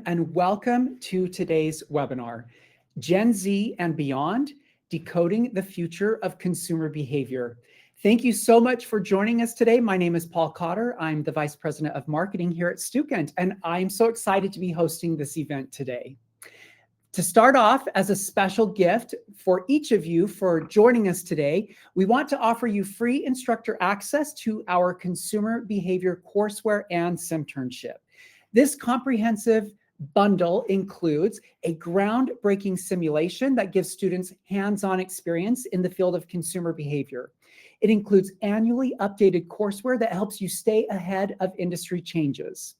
And welcome to today's webinar, Gen Z and Beyond, Decoding the Future of Consumer Behavior. Thank you so much for joining us today. My name is Paul Cotter. I'm the Vice President of Marketing here at Stukent, and I'm so excited to be hosting this event today. To start off, as a special gift for each of you for joining us today, we want to offer you free instructor access to our consumer behavior courseware and Simternship. This comprehensive bundle includes a groundbreaking simulation that gives students hands-on experience in the field of consumer behavior. It includes annually updated courseware that helps you stay ahead of industry changes.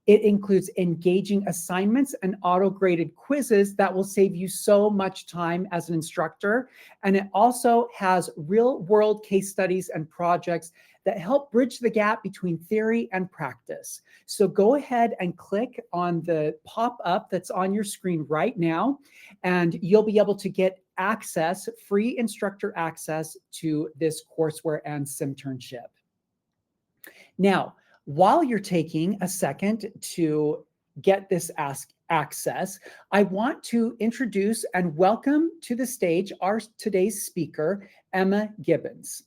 It includes engaging assignments and auto-graded quizzes that will save you so much time as an instructor. And it also has real-world case studies and projects that help bridge the gap between theory and practice. So go ahead and click on the pop-up that's on your screen right now, and you'll be able to get access, free instructor access to this courseware and Simternship. Now, while you're taking a second to get this access, I want to introduce and welcome to the stage our today's speaker, Emma Gibbons.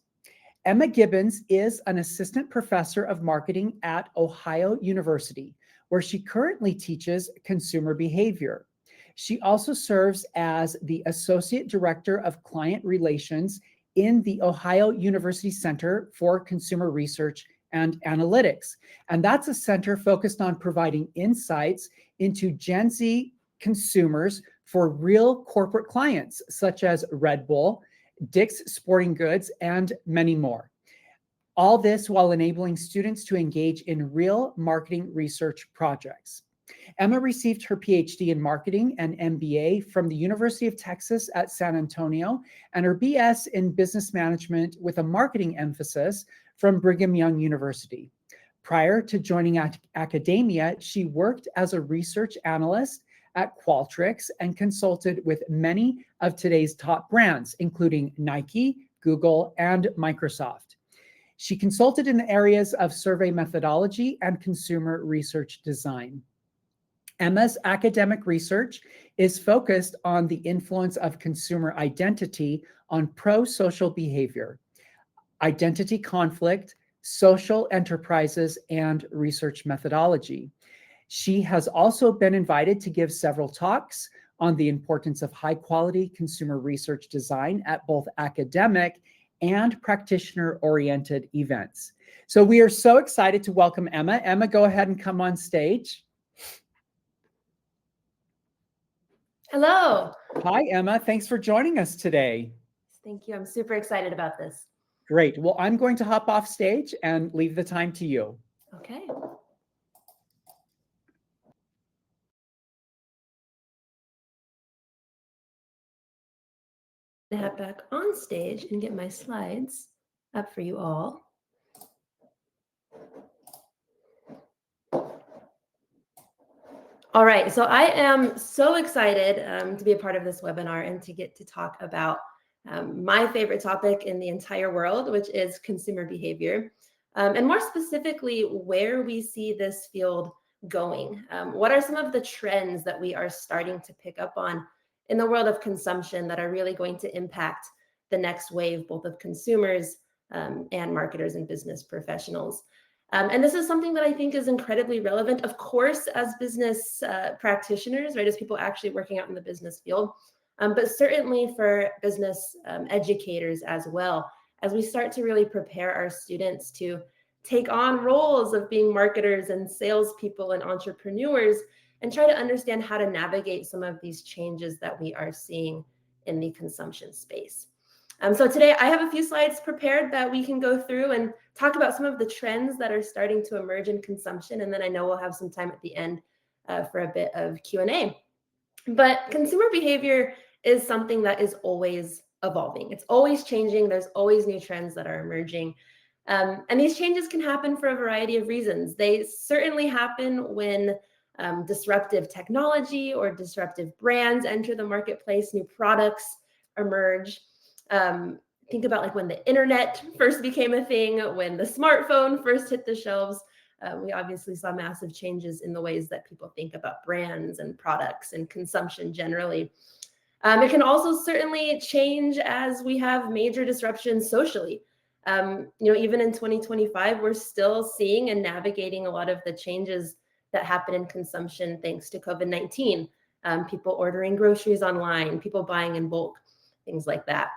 Emma Gibbons is an assistant professor of marketing at Ohio University, where she currently teaches consumer behavior. She also serves as the associate director of client relations in the Ohio University Center for Consumer Research and Analytics. And that's a center focused on providing insights into Gen Z consumers for real corporate clients, such as Red Bull, Dick's Sporting Goods, and many more. All this while enabling students to engage in real marketing research projects. Emma received her PhD in marketing and MBA from the University of Texas at San Antonio, and her BS in business management with a marketing emphasis from Brigham Young University. Prior to joining academia, she worked as a research analyst at Qualtrics and consulted with many of today's top brands, including Nike, Google, and Microsoft. She consulted in the areas of survey methodology and consumer research design. Emma's academic research is focused on the influence of consumer identity on pro-social behavior, identity conflict, social enterprises, and research methodology. She has also been invited to give several talks on the importance of high-quality consumer research design at both academic and practitioner-oriented events. So we are so excited to welcome Emma. Emma, go ahead and come on stage. Hello. Hi, Emma. Thanks for joining us today. Thank you. I'm super excited about this. Great. Well, I'm going to hop off stage and leave the time to you. Okay. Head back on stage and get my slides up for you all. All right, so I am so excited to be a part of this webinar and to get to talk about my favorite topic in the entire world, which is consumer behavior, and more specifically, where we see this field going. What are some of the trends that we are starting to pick up on in the world of consumption that are really going to impact the next wave, both of consumers and marketers and business professionals? And this is something that I think is incredibly relevant, of course, as business practitioners, right, as people actually working out in the business field, but certainly for business educators as well, as we start to really prepare our students to take on roles of being marketers and salespeople and entrepreneurs and try to understand how to navigate some of these changes that we are seeing in the consumption space. So today I have a few slides prepared that we can go through and talk about some of the trends that are starting to emerge in consumption. And then I know we'll have some time at the end for a bit of Q&A. But consumer behavior is something that is always evolving. It's always changing. There's always new trends that are emerging. And these changes can happen for a variety of reasons. They certainly happen when disruptive technology or disruptive brands enter the marketplace, new products emerge. Think about like when the internet first became a thing, when the smartphone first hit the shelves. We obviously saw massive changes in the ways that people think about brands and products and consumption generally. It can also certainly change as we have major disruptions socially. Even in 2025, we're still seeing and navigating a lot of the changes that happen in consumption thanks to COVID-19. People ordering groceries online, people buying in bulk, things like that.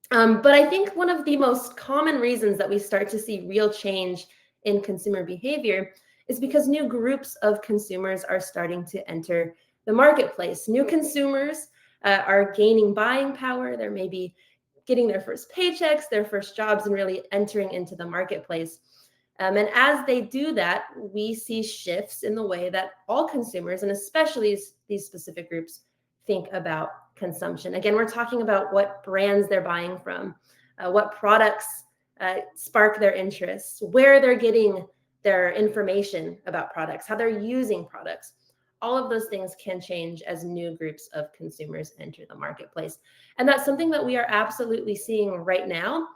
But I think one of the most common reasons that we start to see real change in consumer behavior is because new groups of consumers are starting to enter the marketplace. New consumers are gaining buying power. They're maybe getting their first paychecks, their first jobs, and really entering into the marketplace. And as they do that, we see shifts in the way that all consumers, and especially these specific groups, think about consumption. Again, we're talking about what brands they're buying from, what products spark their interests, where they're getting their information about products, how they're using products. All of those things can change as new groups of consumers enter the marketplace. And that's something that we are absolutely seeing right now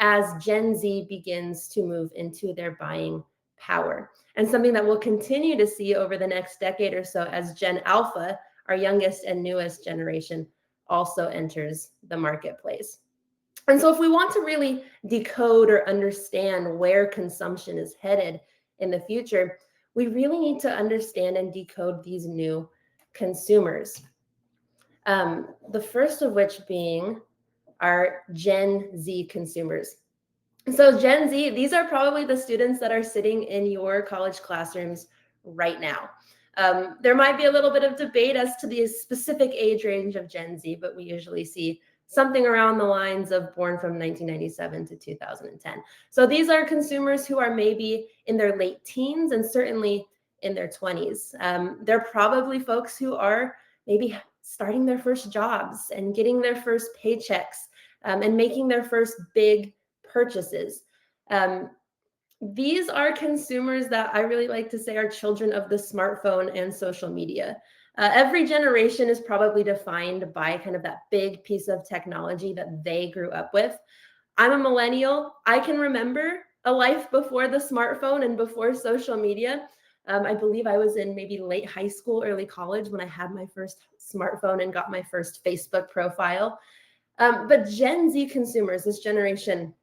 as Gen Z begins to move into their buying power, and something that we'll continue to see over the next decade or so as Gen Alpha, our youngest and newest generation, also enters the marketplace. And so if we want to really decode or understand where consumption is headed in the future, we really need to understand and decode these new consumers. The first of which being our Gen Z consumers. So Gen Z, these are probably the students that are sitting in your college classrooms right now. There might be a little bit of debate as to the specific age range of Gen Z, but we usually see something around the lines of born from 1997 to 2010. So these are consumers who are maybe in their late teens and certainly in their 20s. They're probably folks who are maybe starting their first jobs and getting their first paychecks and making their first big purchases. These are consumers that I really like to say are children of the smartphone and social media. Every generation is probably defined by kind of that big piece of technology that they grew up with. I'm a millennial. I can remember a life before the smartphone and before social media. I believe I was in maybe late high school, early college when I had my first smartphone and got my first Facebook profile. But Gen Z consumers, this generation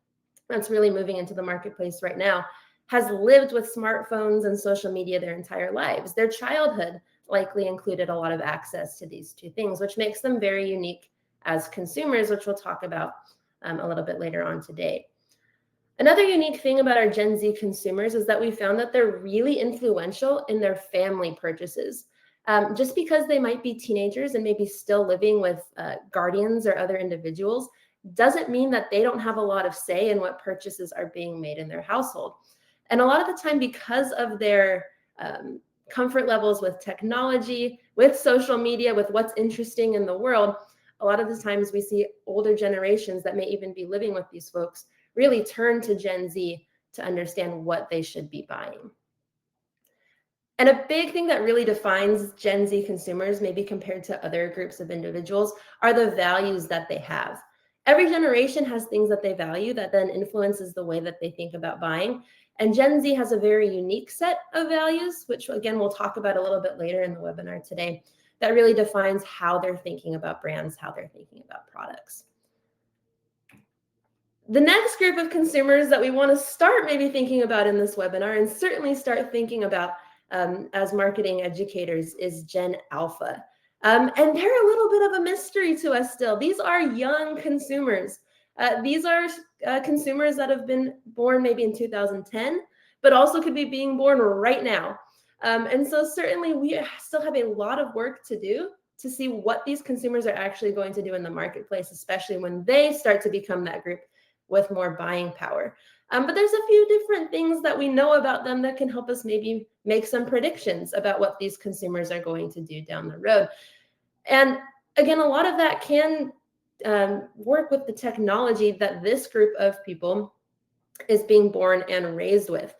that's really moving into the marketplace right now, has lived with smartphones and social media their entire lives. Their childhood likely included a lot of access to these two things, which makes them very unique as consumers, which we'll talk about a little bit later on today. Another unique thing about our Gen Z consumers is that we found that they're really influential in their family purchases. Just because they might be teenagers and maybe still living with guardians or other individuals doesn't mean that they don't have a lot of say in what purchases are being made in their household. And a lot of the time, because of their comfort levels with technology, with social media, with what's interesting in the world, a lot of the times we see older generations that may even be living with these folks really turn to Gen Z to understand what they should be buying. And a big thing that really defines Gen Z consumers, maybe compared to other groups of individuals, are the values that they have. Every generation has things that they value that then influences the way that they think about buying. And Gen Z has a very unique set of values, which again, we'll talk about a little bit later in the webinar today, that really defines how they're thinking about brands, how they're thinking about products. The next group of consumers that we want to start maybe thinking about in this webinar, and certainly start thinking about as marketing educators, is Gen Alpha. And they're a little bit of a mystery to us still. These are young consumers. These are consumers that have been born maybe in 2010, but also could be being born right now. And so certainly we still have a lot of work to do to see what these consumers are actually going to do in the marketplace, especially when they start to become that group with more buying power. But there's a few different things that we know about them that can help us maybe make some predictions about what these consumers are going to do down the road. And again, a lot of that can work with the technology that this group of people is being born and raised with.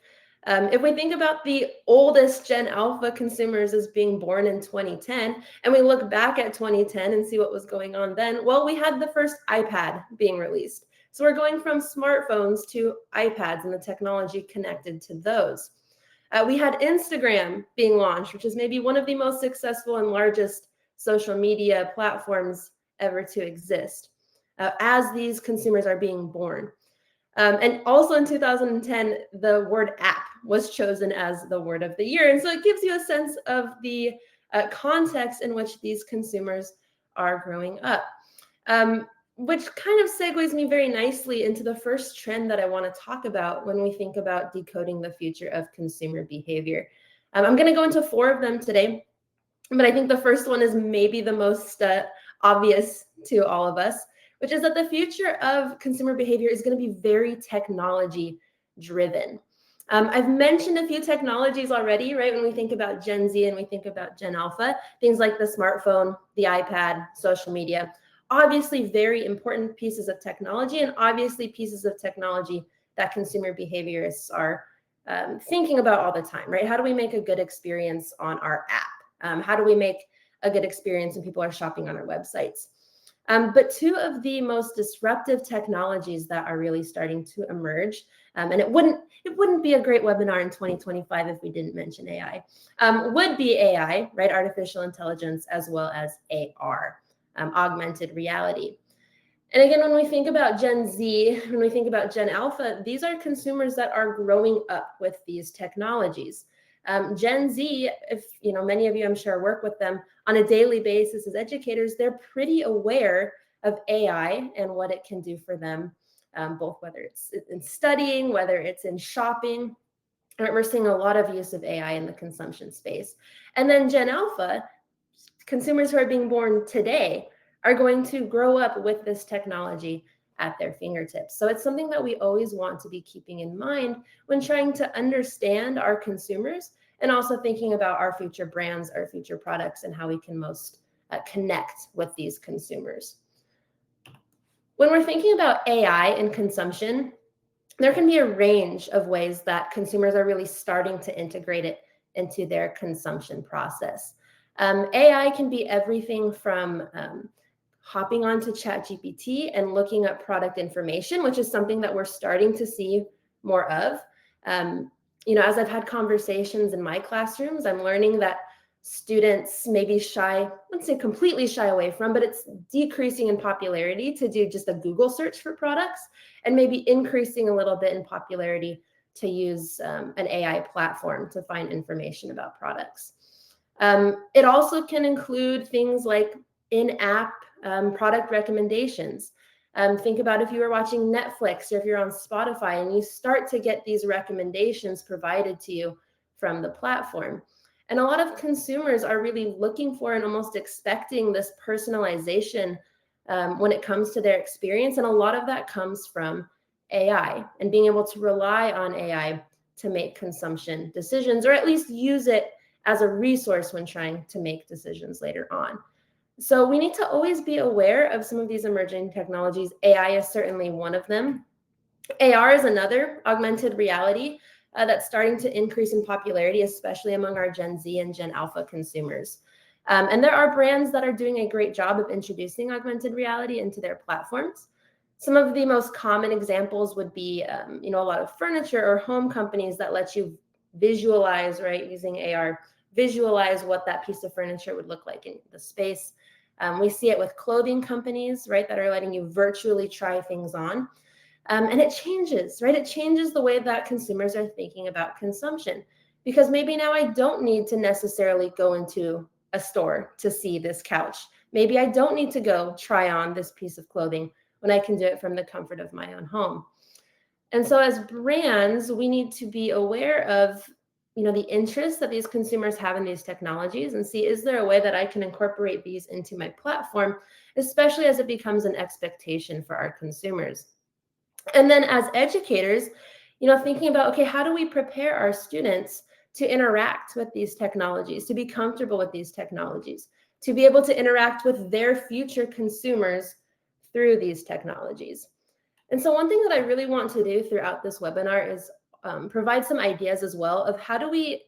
If we think about the oldest Gen Alpha consumers as being born in 2010, and we look back at 2010 and see what was going on then, well, we had the first iPad being released. So we're going from smartphones to iPads and the technology connected to those. We had Instagram being launched, which is maybe one of the most successful and largest social media platforms ever to exist, as these consumers are being born. And also in 2010, the word app was chosen as the word of the year. And so it gives you a sense of the context in which these consumers are growing up, which kind of segues me very nicely into the first trend that I want to talk about when we think about decoding the future of consumer behavior. I'm going to go into 4 of them today, but I think the first one is maybe the most obvious to all of us, which is that the future of consumer behavior is going to be very technology driven. I've mentioned a few technologies already, right? When we think about Gen Z and we think about Gen Alpha, things like the smartphone, the iPad, social media, obviously very important pieces of technology, and obviously pieces of technology that consumer behaviorists are thinking about all the time, right? How do we make a good experience on our app? How do we make a good experience when people are shopping on our websites? But 2 of the most disruptive technologies that are really starting to emerge, and it wouldn't be a great webinar in 2025 if we didn't mention AI, would be AI, right? Artificial intelligence, as well as AR, augmented reality. And again, when we think about Gen Z, when we think about Gen Alpha, these are consumers that are growing up with these technologies. Gen Z, if many of you I'm sure work with them on a daily basis as educators, they're pretty aware of AI and what it can do for them, both whether it's in studying, whether it's in shopping. We're seeing a lot of use of AI in the consumption space. And then Gen Alpha, consumers who are being born today, are going to grow up with this technology at their fingertips. So it's something that we always want to be keeping in mind when trying to understand our consumers, and also thinking about our future brands, our future products, and how we can most connect with these consumers. When we're thinking about AI and consumption, there can be a range of ways that consumers are really starting to integrate it into their consumption process. AI can be everything from hopping onto ChatGPT and looking up product information, which is something that we're starting to see more of. As I've had conversations in my classrooms, I'm learning that students maybe I wouldn't say completely shy away from, but it's decreasing in popularity to do just a Google search for products, and maybe increasing a little bit in popularity to use an AI platform to find information about products. It also can include things like in-app product recommendations. Think about if you were watching Netflix or if you're on Spotify and you start to get these recommendations provided to you from the platform. And a lot of consumers are really looking for and almost expecting this personalization when it comes to their experience. And a lot of that comes from AI and being able to rely on AI to make consumption decisions, or at least use it as a resource when trying to make decisions later on. So we need to always be aware of some of these emerging technologies. AI is certainly one of them. AR is another, augmented reality, that's starting to increase in popularity, especially among our Gen Z and Gen Alpha consumers. And there are brands that are doing a great job of introducing augmented reality into their platforms. Some of the most common examples would be, a lot of furniture or home companies that let you visualize, right, using AR, visualize what that piece of furniture would look like in the space. We see it with clothing companies, right, that are letting you virtually try things on. And it changes, right? It changes the way that consumers are thinking about consumption, because maybe now I don't need to necessarily go into a store to see this couch. Maybe I don't need to go try on this piece of clothing when I can do it from the comfort of my own home. And so as brands, we need to be aware of the interest that these consumers have in these technologies, and see, is there a way that I can incorporate these into my platform, especially as it becomes an expectation for our consumers. And then as educators, thinking about, okay, how do we prepare our students to interact with these technologies, to be comfortable with these technologies, to be able to interact with their future consumers through these technologies. And so one thing that I really want to do throughout this webinar is provide some ideas as well of how do we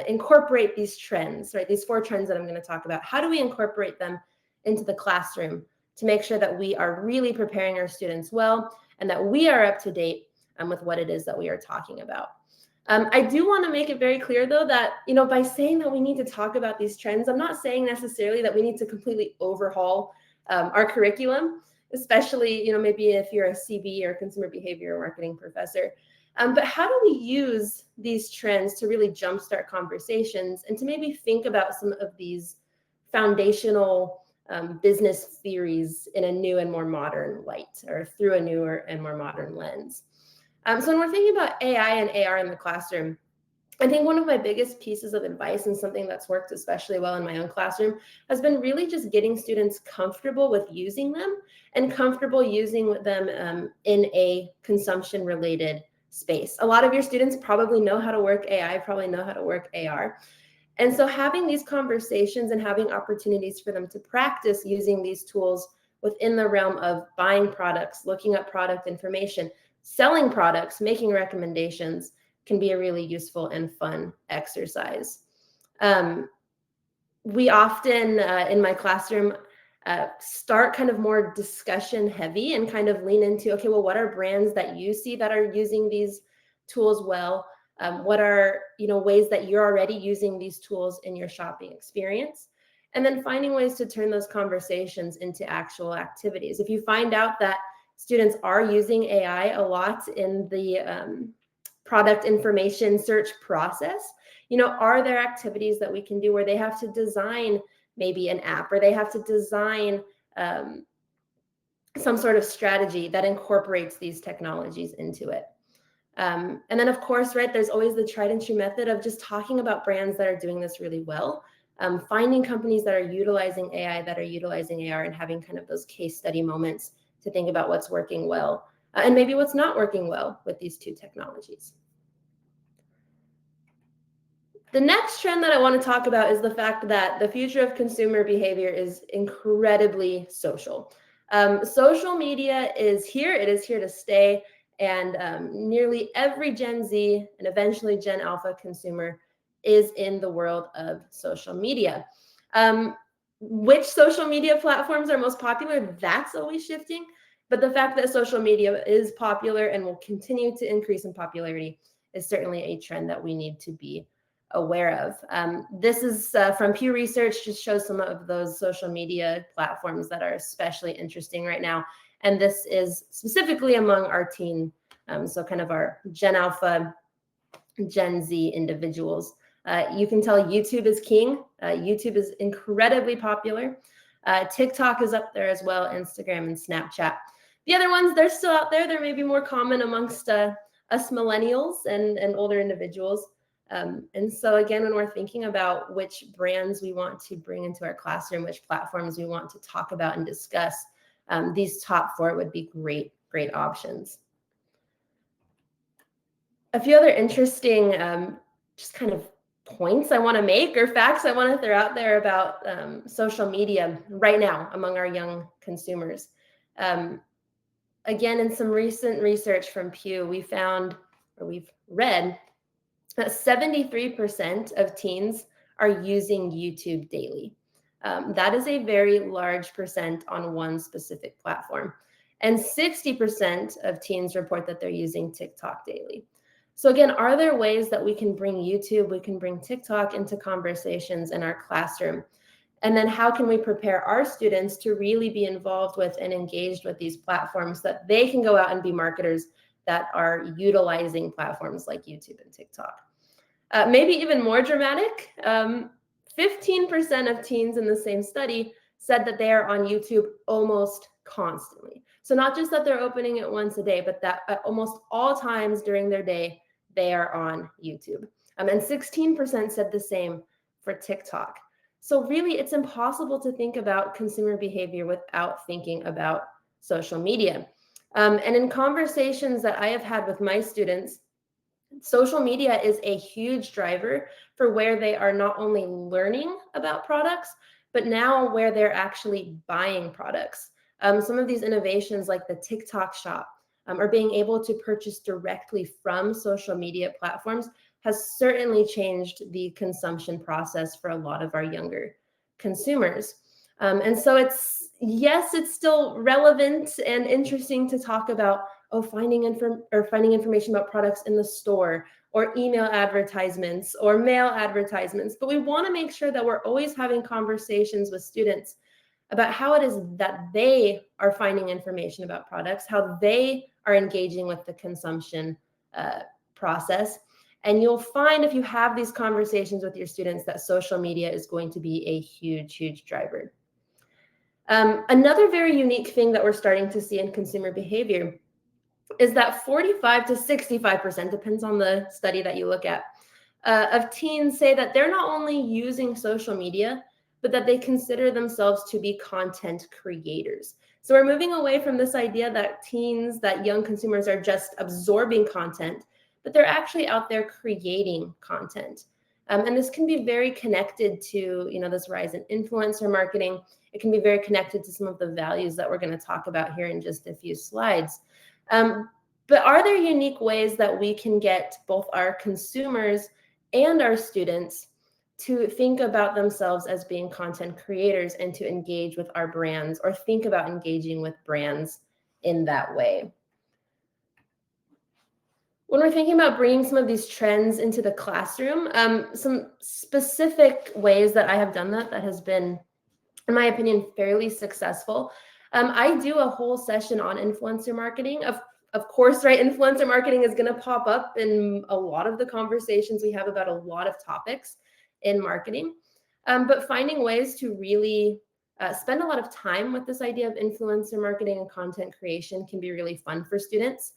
incorporate these trends, right? These 4 trends that I'm going to talk about. How do we incorporate them into the classroom to make sure that we are really preparing our students well, and that we are up to date with what it is that we are talking about. I do want to make it very clear, though, that, by saying that we need to talk about these trends, I'm not saying necessarily that we need to completely overhaul our curriculum, especially, maybe if you're a CB or consumer behavior marketing professor. But how do we use these trends to really jumpstart conversations and to maybe think about some of these foundational business theories in a new and more modern light, or through a newer and more modern lens? So when we're thinking about AI and AR in the classroom, I think one of my biggest pieces of advice, and something that's worked especially well in my own classroom, has been really just getting students comfortable with using them and comfortable using them in a consumption-related space. A lot of your students probably know how to work AI, probably know how to work AR. And so having these conversations and having opportunities for them to practice using these tools within the realm of buying products, looking up product information, selling products, making recommendations, can be a really useful and fun exercise. We often, in my classroom, start kind of more discussion heavy and kind of lean into, okay, well, what are brands that you see that are using these tools well? What are ways that you're already using these tools in your shopping experience? And then finding ways to turn those conversations into actual activities. If you find out that students are using AI a lot in the product information search process, are there activities that we can do where they have to design maybe an app, or they have to design some sort of strategy that incorporates these technologies into it? And then, of course, right, there's always the tried and true method of just talking about brands that are doing this really well, finding companies that are utilizing AI, that are utilizing AR, and having kind of those case study moments to think about what's working well and maybe what's not working well with these two technologies. The next trend that I want to talk about is the fact that the future of consumer behavior is incredibly social. Social media is here. It is here to stay. And nearly every Gen Z and eventually Gen Alpha consumer is in the world of social media. Which social media platforms are most popular? That's always shifting. But the fact that social media is popular and will continue to increase in popularity is certainly a trend that we need to be aware of. This is from Pew Research, just shows some of those social media platforms that are especially interesting right now. And this is specifically among our teen, so kind of our Gen Alpha, Gen Z individuals. You can tell YouTube is king. YouTube is incredibly popular. TikTok is up there as well, Instagram and Snapchat. The other ones, they're still out there. They're maybe more common amongst us millennials and older individuals. And so again, when we're thinking about which brands we want to bring into our classroom, which platforms we want to talk about and discuss, these top 4 would be great options. A few other interesting just kind of points I want to make, or facts I want to throw out there about social media right now among our young consumers. Again, in some recent research from Pew, we've read that 73% of teens are using YouTube daily. That is a very large percent on one specific platform. And 60% of teens report that they're using TikTok daily. So again, are there ways that we can bring YouTube, we can bring TikTok into conversations in our classroom? And then how can we prepare our students to really be involved with and engaged with these platforms, that they can go out and be marketers that are utilizing platforms like YouTube and TikTok? Maybe even more dramatic, 15% of teens in the same study said that they are on YouTube almost constantly. So not just that they're opening it once a day, but that at almost all times during their day, they are on YouTube. And 16% said the same for TikTok. So really, it's impossible to think about consumer behavior without thinking about social media. And in conversations that I have had with my students, social media is a huge driver for where they are not only learning about products, but now where they're actually buying products. Some of these innovations like the TikTok shop or being able to purchase directly from social media platforms has certainly changed the consumption process for a lot of our younger consumers. And so it's still relevant and interesting to talk about finding information about products in the store, or email advertisements or mail advertisements. But we want to make sure that we're always having conversations with students about how it is that they are finding information about products, how they are engaging with the consumption process. And you'll find if you have these conversations with your students that social media is going to be a huge, huge driver. Another very unique thing that we're starting to see in consumer behavior is that 45 to 65%, depends on the study that you look at, of teens say that they're not only using social media, but that they consider themselves to be content creators. So we're moving away from this idea that teens, that young consumers are just absorbing content, but they're actually out there creating content. And this can be very connected to, this rise in influencer marketing. It can be very connected to some of the values that we're going to talk about here in just a few slides. But are there unique ways that we can get both our consumers and our students to think about themselves as being content creators and to engage with our brands, or think about engaging with brands in that way? When we're thinking about bringing some of these trends into the classroom, some specific ways that I have done that has been, in my opinion, fairly successful. I do a whole session on influencer marketing. Of course, right, influencer marketing is going to pop up in a lot of the conversations we have about a lot of topics in marketing. But finding ways to really spend a lot of time with this idea of influencer marketing and content creation can be really fun for students.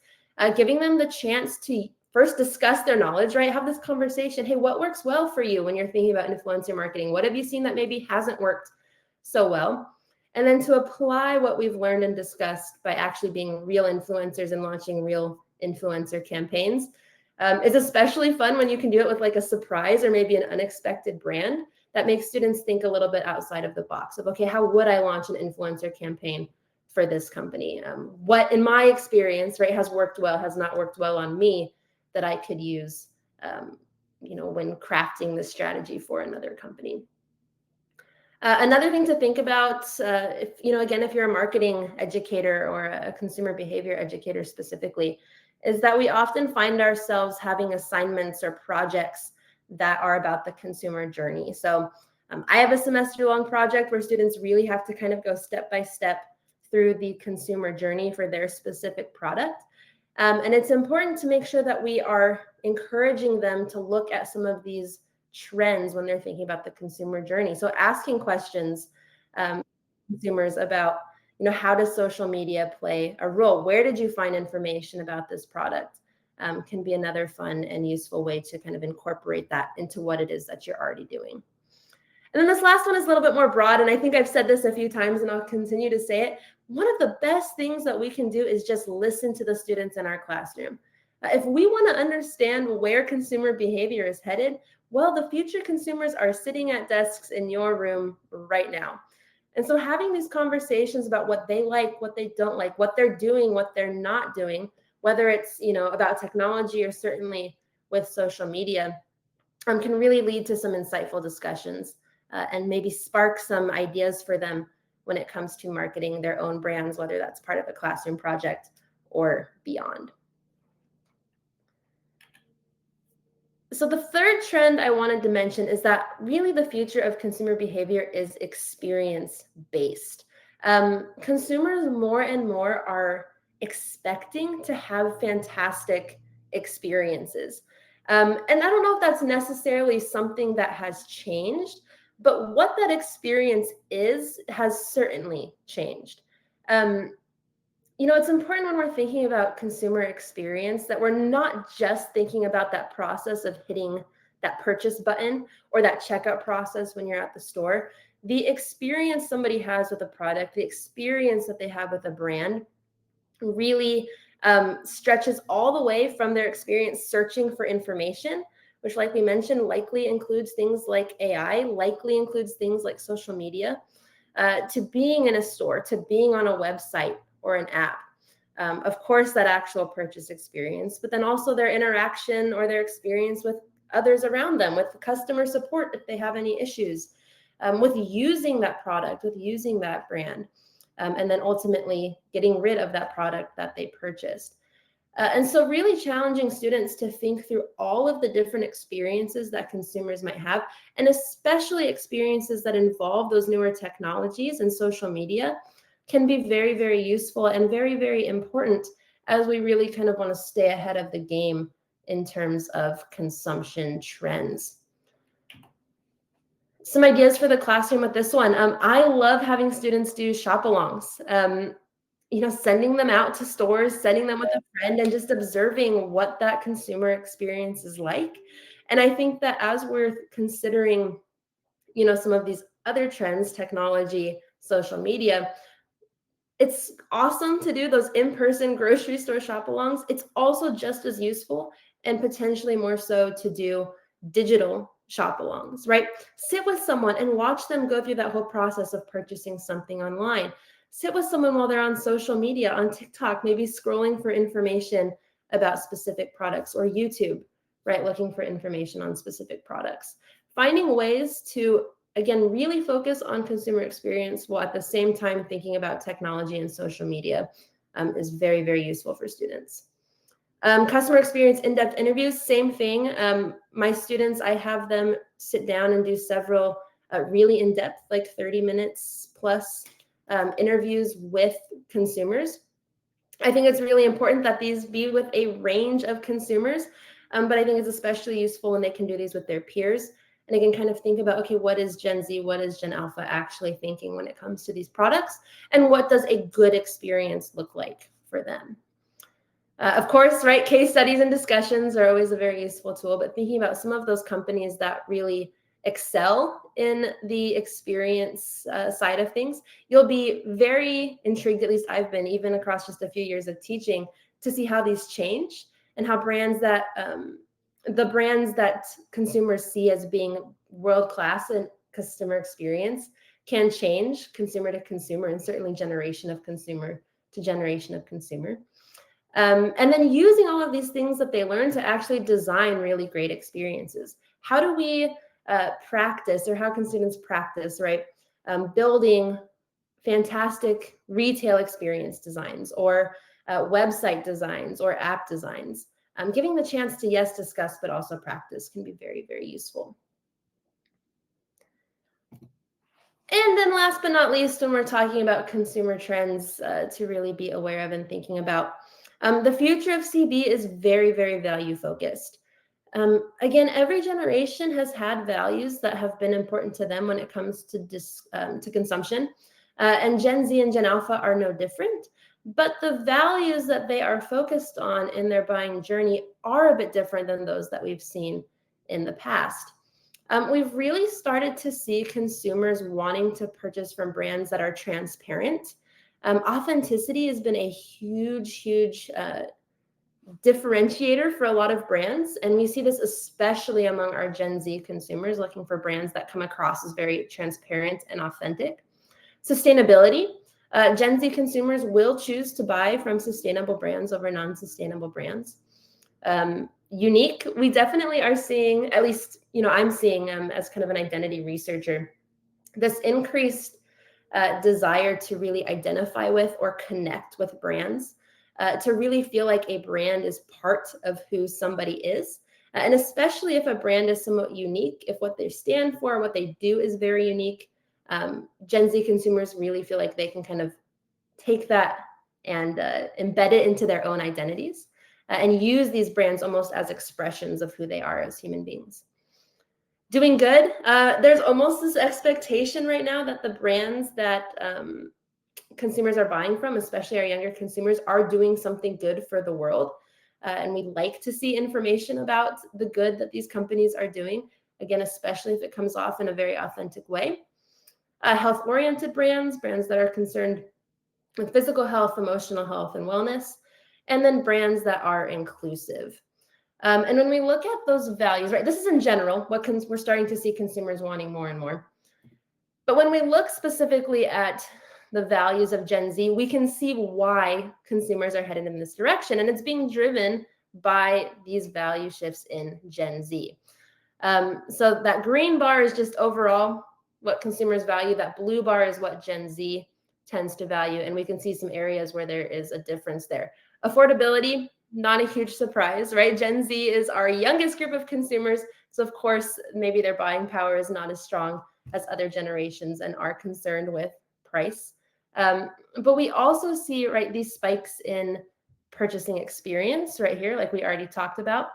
Giving them the chance to first discuss their knowledge, right? Have this conversation. Hey, what works well for you when you're thinking about influencer marketing? What have you seen that maybe hasn't worked so well? And then to apply what we've learned and discussed by actually being real influencers and launching real influencer campaigns is especially fun when you can do it with like a surprise or maybe an unexpected brand that makes students think a little bit outside of the box of, okay, how would I launch an influencer campaign for this company? What, in my experience, right, has worked well, has not worked well on me that I could use, when crafting this strategy for another company. Another thing to think about, if you're a marketing educator or a consumer behavior educator specifically, is that we often find ourselves having assignments or projects that are about the consumer journey. So I have a semester-long project where students really have to kind of go step by step through the consumer journey for their specific product. And it's important to make sure that we are encouraging them to look at some of these trends when they're thinking about the consumer journey. So asking questions, consumers about, how does social media play a role? Where did you find information about this product? Can be another fun and useful way to kind of incorporate that into what it is that you're already doing. And then this last one is a little bit more broad, and I think I've said this a few times and I'll continue to say it. One of the best things that we can do is just listen to the students in our classroom. If we want to understand where consumer behavior is headed, well, the future consumers are sitting at desks in your room right now. And so having these conversations about what they like, what they don't like, what they're doing, what they're not doing, whether it's, about technology or certainly with social media, can really lead to some insightful discussions and maybe spark some ideas for them when it comes to marketing their own brands, whether that's part of a classroom project or beyond. So the third trend I wanted to mention is that really the future of consumer behavior is experience-based. Consumers more and more are expecting to have fantastic experiences. And I don't know if that's necessarily something that has changed, but what that experience has certainly changed. It's important when we're thinking about consumer experience that we're not just thinking about that process of hitting that purchase button or that checkout process when you're at the store. The experience somebody has with a product, the experience that they have with a brand really stretches all the way from their experience searching for information, which, like we mentioned, likely includes things like AI, likely includes things like social media, to being in a store, to being on a website or an app. Of course, that actual purchase experience, but then also their interaction or their experience with others around them, with customer support if they have any issues, with using that product, with using that brand, and then ultimately getting rid of that product that they purchased. And so really challenging students to think through all of the different experiences that consumers might have, and especially experiences that involve those newer technologies and social media, can be very, very useful and very, very important as we really kind of want to stay ahead of the game in terms of consumption trends. Some ideas for the classroom with this one. I love having students do shop-alongs. Sending them out to stores, sending them with a friend, and just observing what that consumer experience is like. And I think that as we're considering, some of these other trends, technology, social media, it's awesome to do those in-person grocery store shop-alongs. It's also just as useful and potentially more so to do digital shop-alongs, right? Sit with someone and watch them go through that whole process of purchasing something online. Sit with someone while they're on social media, on TikTok, maybe scrolling for information about specific products, or YouTube, right? Looking for information on specific products. Finding ways to, again, really focus on consumer experience while at the same time thinking about technology and social media is very, very useful for students. Customer experience in-depth interviews, same thing. My students, I have them sit down and do several really in-depth, like 30 minutes plus interviews with consumers. I think it's really important that these be with a range of consumers, but I think it's especially useful when they can do these with their peers. And they can kind of think about, okay, what is Gen Z, what is Gen Alpha actually thinking when it comes to these products? And what does a good experience look like for them? Of course, right, case studies and discussions are always a very useful tool, but thinking about some of those companies that really excel in the experience side of things, you'll be very intrigued, at least I've been, even across just a few years of teaching, to see how these change and how the brands that consumers see as being world-class in customer experience can change consumer to consumer, and certainly generation of consumer to generation of consumer. And then using all of these things that they learn to actually design really great experiences. How do we practice, or how can students practice, right? Building fantastic retail experience designs, or website designs, or app designs. Giving the chance to, yes, discuss, but also practice can be very, very useful. And then last but not least, when we're talking about consumer trends to really be aware of and thinking about, the future of CB is very, very value focused. Again, every generation has had values that have been important to them when it comes to consumption. And Gen Z and Gen Alpha are no different. But the values that they are focused on in their buying journey are a bit different than those that we've seen in the past. We've really started to see consumers wanting to purchase from brands that are transparent. Authenticity has been a huge differentiator for a lot of brands. And we see this especially among our Gen Z consumers looking for brands that come across as very transparent and authentic. Sustainability. Gen Z consumers will choose to buy from sustainable brands over non-sustainable brands. Unique, we definitely are seeing, at least, I'm seeing as kind of an identity researcher, this increased desire to really identify with or connect with brands, to really feel like a brand is part of who somebody is. And especially if a brand is somewhat unique, if what they stand for, what they do is very unique, Gen Z consumers really feel like they can kind of take that and embed it into their own identities and use these brands almost as expressions of who they are as human beings. Doing good. There's almost this expectation right now that the brands that consumers are buying from, especially our younger consumers, are doing something good for the world. And we like to see information about the good that these companies are doing, again, especially if it comes off in a very authentic way. Health-oriented brands that are concerned with physical health, emotional health, and wellness, and then brands that are inclusive. And when we look at those values, right, this is in general what we're starting to see consumers wanting more and more. But when we look specifically at the values of Gen Z, we can see why consumers are headed in this direction. And it's being driven by these value shifts in Gen Z. So that green bar is just overall what consumers value. That blue bar is what Gen Z tends to value. And we can see some areas where there is a difference there. Affordability, not a huge surprise, right? Gen Z is our youngest group of consumers. So of course, maybe their buying power is not as strong as other generations and are concerned with price. But we also see, right, these spikes in purchasing experience right here, like we already talked about.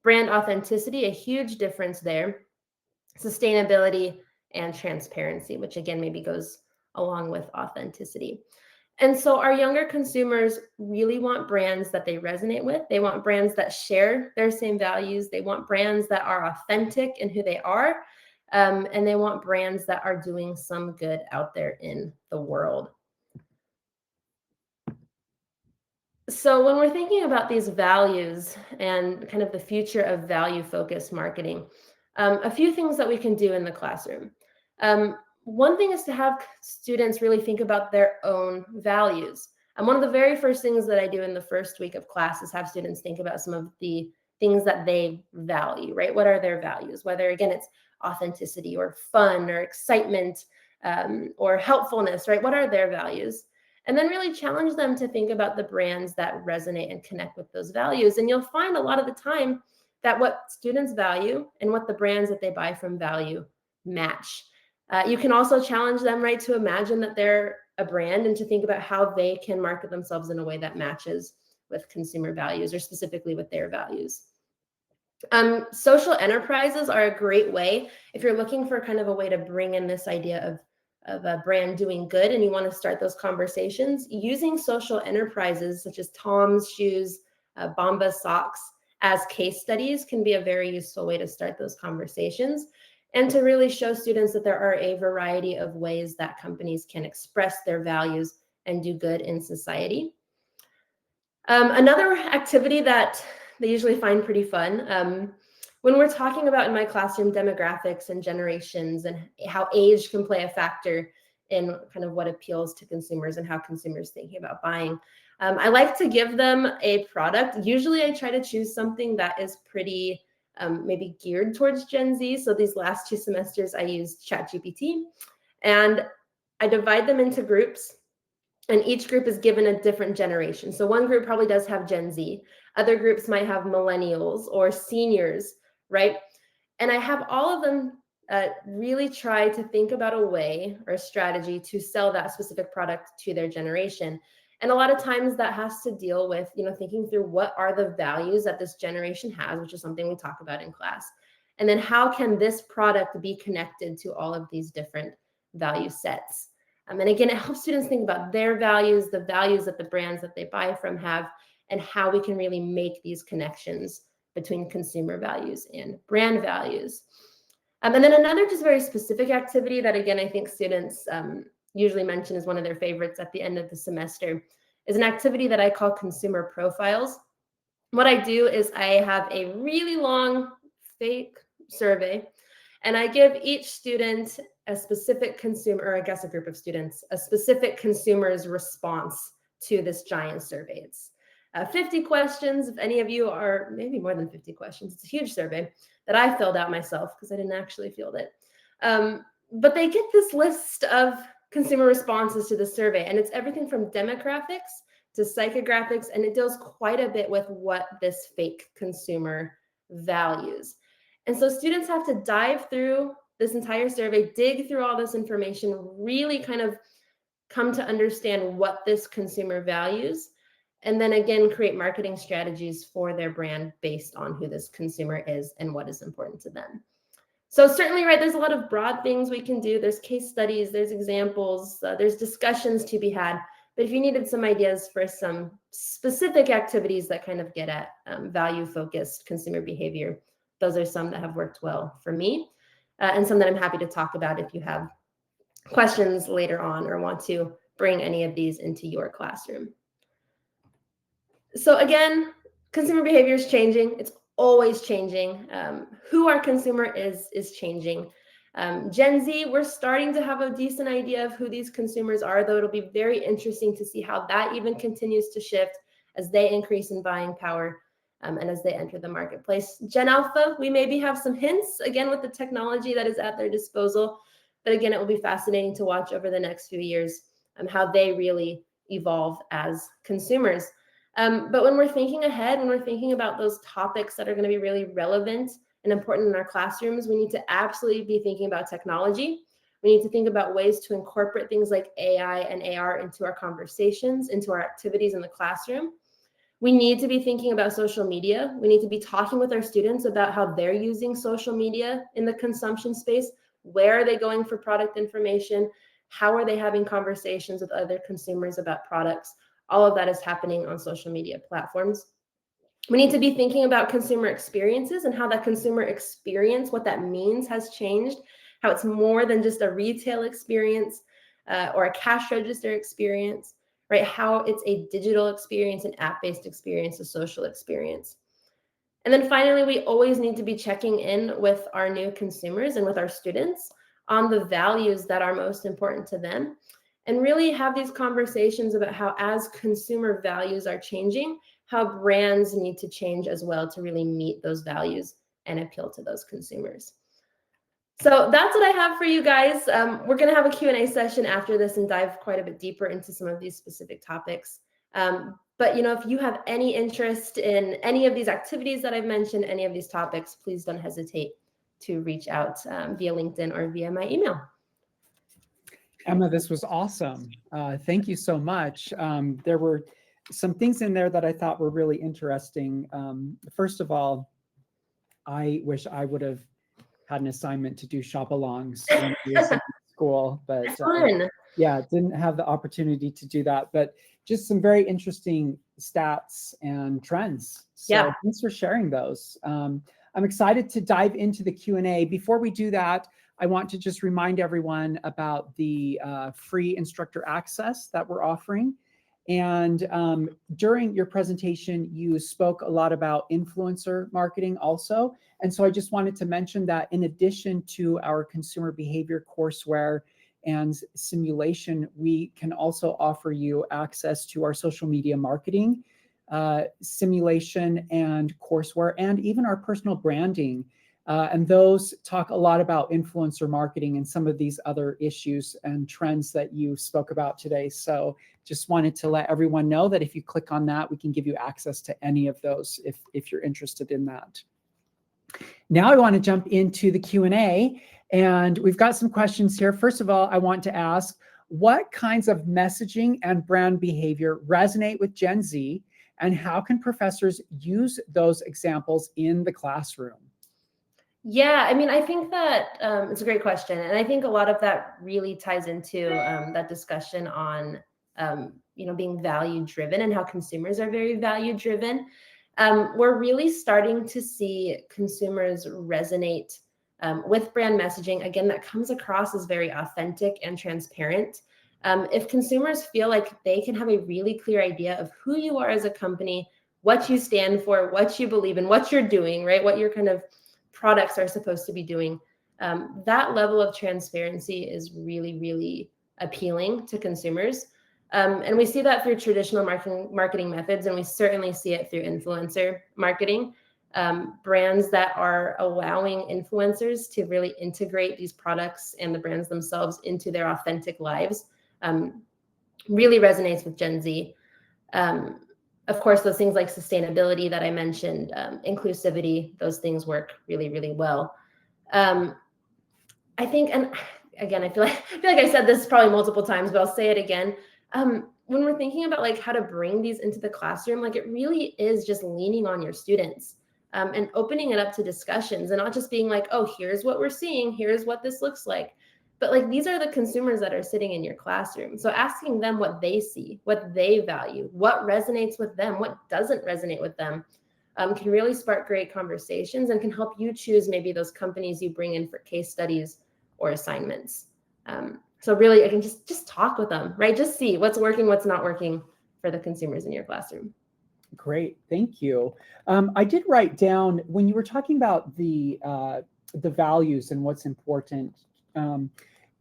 Brand authenticity, a huge difference there. Sustainability and transparency, which again, maybe goes along with authenticity. And so our younger consumers really want brands that they resonate with. They want brands that share their same values. They want brands that are authentic in who they are. And they want brands that are doing some good out there in the world. So when we're thinking about these values and kind of the future of value-focused marketing, a few things that we can do in the classroom. One thing is to have students really think about their own values. And one of the very first things that I do in the first week of class is have students think about some of the things that they value, right? What are their values? Whether, again, it's authenticity or fun or excitement or helpfulness, right? What are their values? And then really challenge them to think about the brands that resonate and connect with those values. And you'll find a lot of the time that what students value and what the brands that they buy from value match. You can also challenge them, right, to imagine that they're a brand and to think about how they can market themselves in a way that matches with consumer values or specifically with their values. Social enterprises are a great way if you're looking for kind of a way to bring in this idea of a brand doing good and you want to start those conversations. Using social enterprises such as Tom's Shoes, Bombas Socks as case studies can be a very useful way to start those conversations and to really show students that there are a variety of ways that companies can express their values and do good in society. Another activity that they usually find pretty fun, when we're talking about in my classroom demographics and generations and how age can play a factor in kind of what appeals to consumers and how consumers thinking about buying. I like to give them a product. Usually I try to choose something that is pretty maybe geared towards Gen Z. So these last 2 semesters, I used ChatGPT and I divide them into groups. And each group is given a different generation. So one group probably does have Gen Z. Other groups might have millennials or seniors, right? And I have all of them really try to think about a way or a strategy to sell that specific product to their generation. And a lot of times that has to deal with, thinking through what are the values that this generation has, which is something we talk about in class. And then how can this product be connected to all of these different value sets? And again, it helps students think about their values, the values that the brands that they buy from have, and how we can really make these connections between consumer values and brand values. And then another just very specific activity that, again, I think students usually mention as one of their favorites at the end of the semester is an activity that I call consumer profiles. What I do is I have a really long fake survey and I give each student a specific consumer, or I guess a group of students, a specific consumer's response to this giant survey. It's 50 questions. If any of you are, maybe more than 50 questions, it's a huge survey that I filled out myself because I didn't actually field it. But they get this list of consumer responses to the survey, and it's everything from demographics to psychographics, and it deals quite a bit with what this fake consumer values. And so students have to dive through this entire survey, dig through all this information, really kind of come to understand what this consumer values, and then again, create marketing strategies for their brand based on who this consumer is and what is important to them. So certainly, right, there's a lot of broad things we can do. There's case studies, there's examples, there's discussions to be had. But if you needed some ideas for some specific activities that kind of get at value-focused consumer behavior, those are some that have worked well for me and some that I'm happy to talk about if you have questions later on or want to bring any of these into your classroom. So again, consumer behavior is changing. It's always changing. Who our consumer is changing. Gen Z, we're starting to have a decent idea of who these consumers are, though it'll be very interesting to see how that even continues to shift as they increase in buying power and as they enter the marketplace. Gen Alpha, we maybe have some hints, again, with the technology that is at their disposal. But again, it will be fascinating to watch over the next few years how they really evolve as consumers. But when we're thinking ahead, when we're thinking about those topics that are going to be really relevant and important in our classrooms, we need to absolutely be thinking about technology. We need to think about ways to incorporate things like AI and AR into our conversations, into our activities in the classroom. We need to be thinking about social media. We need to be talking with our students about how they're using social media in the consumption space. Where are they going for product information? How are they having conversations with other consumers about products? All of that is happening on social media platforms. We need to be thinking about consumer experiences and how that consumer experience, what that means, has changed, how it's more than just a retail experience or a cash register experience, right? How it's a digital experience, an app-based experience, a social experience. And then finally, we always need to be checking in with our new consumers and with our students on the values that are most important to them, and really have these conversations about how, as consumer values are changing, how brands need to change as well to really meet those values and appeal to those consumers. So that's what I have for you guys. We're going to have a Q&A session after this and dive quite a bit deeper into some of these specific topics. But if you have any interest in any of these activities that I've mentioned, any of these topics, please don't hesitate to reach out via LinkedIn or via my email. Emma, this was awesome. Thank you so much. There were some things in there that I thought were really interesting. First of all, I wish I would have had an assignment to do shop-alongs when I was in school, but yeah, didn't have the opportunity to do that. But just some very interesting stats and trends. So thanks for sharing those. I'm excited to dive into the Q&A. Before we do that, I want to just remind everyone about the free instructor access that we're offering. And during your presentation, you spoke a lot about influencer marketing also. And so I just wanted to mention that in addition to our consumer behavior courseware and simulation, we can also offer you access to our social media marketing simulation and courseware, and even our personal branding. And those talk a lot about influencer marketing and some of these other issues and trends that you spoke about today. So just wanted to let everyone know that if you click on that, we can give you access to any of those if you're interested in that. Now I want to jump into the Q&A, and we've got some questions here. First of all, I want to ask, what kinds of messaging and brand behavior resonate with Gen Z, and how can professors use those examples in the classroom? Yeah, I mean, I think that it's a great question. And I think a lot of that really ties into that discussion on, being value driven and how consumers are very value driven. We're really starting to see consumers resonate with brand messaging, again, that comes across as very authentic and transparent. If consumers feel like they can have a really clear idea of who you are as a company, what you stand for, what you believe in, what you're doing, right? What your kind of products are supposed to be doing. That level of transparency is really, really appealing to consumers. And we see that through traditional marketing methods, and we certainly see it through influencer marketing. Brands that are allowing influencers to really integrate these products and the brands themselves into their authentic lives really resonates with Gen Z. Of course, those things like sustainability that I mentioned, inclusivity, those things work really, really well. I think, and again, I feel like I said this probably multiple times, but I'll say it again. When we're thinking about like how to bring these into the classroom, like it really is just leaning on your students and opening it up to discussions, and not just being like, oh, here's what we're seeing, here's what this looks like. But like, these are the consumers that are sitting in your classroom. So asking them what they see, what they value, what resonates with them, what doesn't resonate with them, can really spark great conversations and can help you choose maybe those companies you bring in for case studies or assignments. So really, I can just talk with them, right? Just see what's working, what's not working for the consumers in your classroom. Great, thank you. I did write down, when you were talking about the values and what's important,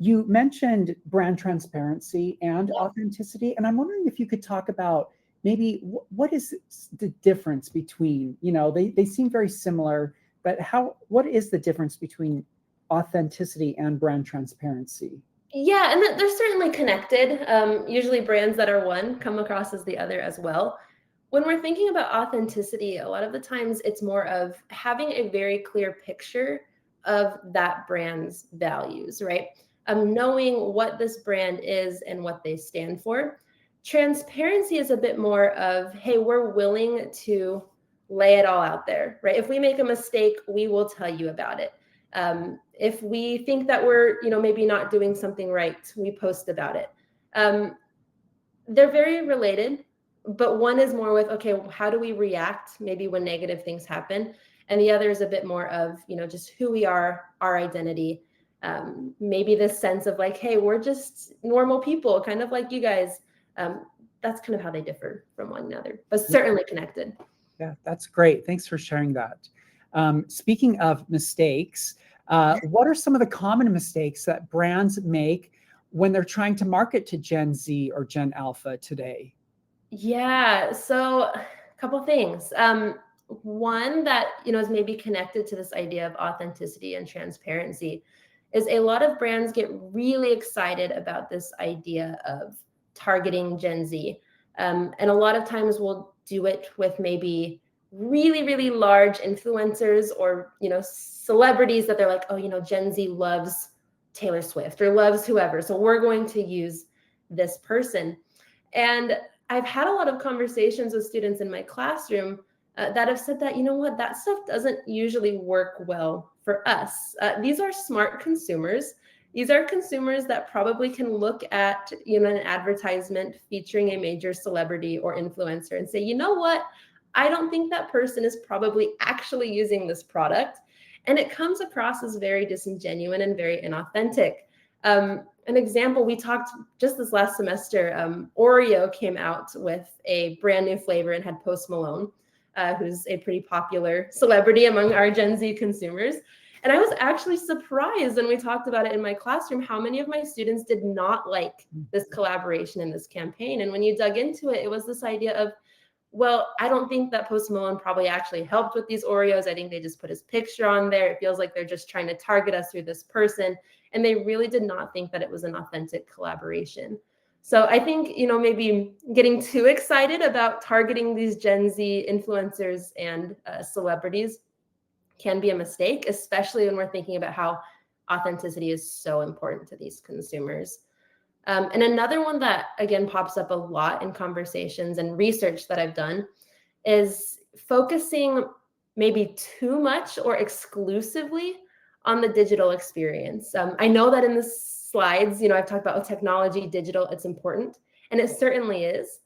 you mentioned brand transparency and authenticity, and I'm wondering if you could talk about maybe what is the difference between, they seem very similar, but what is the difference between authenticity and brand transparency? Yeah, and they're certainly connected. Usually brands that are one come across as the other as well. When we're thinking about authenticity, a lot of the times it's more of having a very clear picture of that brand's values, right? Knowing what this brand is and what they stand for. Transparency is a bit more of, hey, we're willing to lay it all out there, right? If we make a mistake, we will tell you about it. If we think that we're, maybe not doing something right, we post about it. They're very related, but one is more with, okay, how do we react maybe when negative things happen? And the other is a bit more of, just who we are, our identity. Maybe this sense of like, hey, we're just normal people, kind of like you guys. That's kind of how they differ from one another, but certainly connected. Yeah, that's great. Thanks for sharing that. Speaking of mistakes, what are some of the common mistakes that brands make when they're trying to market to Gen Z or Gen Alpha today? Yeah, so a couple things. One that is maybe connected to this idea of authenticity and transparency is a lot of brands get really excited about this idea of targeting Gen Z. And a lot of times we'll do it with maybe really, really large influencers or, celebrities that they're like, oh, Gen Z loves Taylor Swift or loves whoever. So we're going to use this person. And I've had a lot of conversations with students in my classroom that have said that, what, that stuff doesn't usually work well for us. These are smart consumers. These are consumers that probably can look at, an advertisement featuring a major celebrity or influencer and say, you know what, I don't think that person is probably actually using this product. And it comes across as very disingenuous and very inauthentic. An example, we talked just this last semester, Oreo came out with a brand new flavor and had Post Malone, who's a pretty popular celebrity among our Gen Z consumers. And I was actually surprised when we talked about it in my classroom, how many of my students did not like this collaboration in this campaign. And when you dug into it, it was this idea of, well, I don't think that Post Malone probably actually helped with these Oreos. I think they just put his picture on there. It feels like they're just trying to target us through this person. And they really did not think that it was an authentic collaboration. So I think, maybe getting too excited about targeting these Gen Z influencers and celebrities can be a mistake, especially when we're thinking about how authenticity is so important to these consumers. And another one that, again, pops up a lot in conversations and research that I've done is focusing maybe too much or exclusively on the digital experience. I know that in the slides, I've talked about technology, digital, it's important, and it certainly is.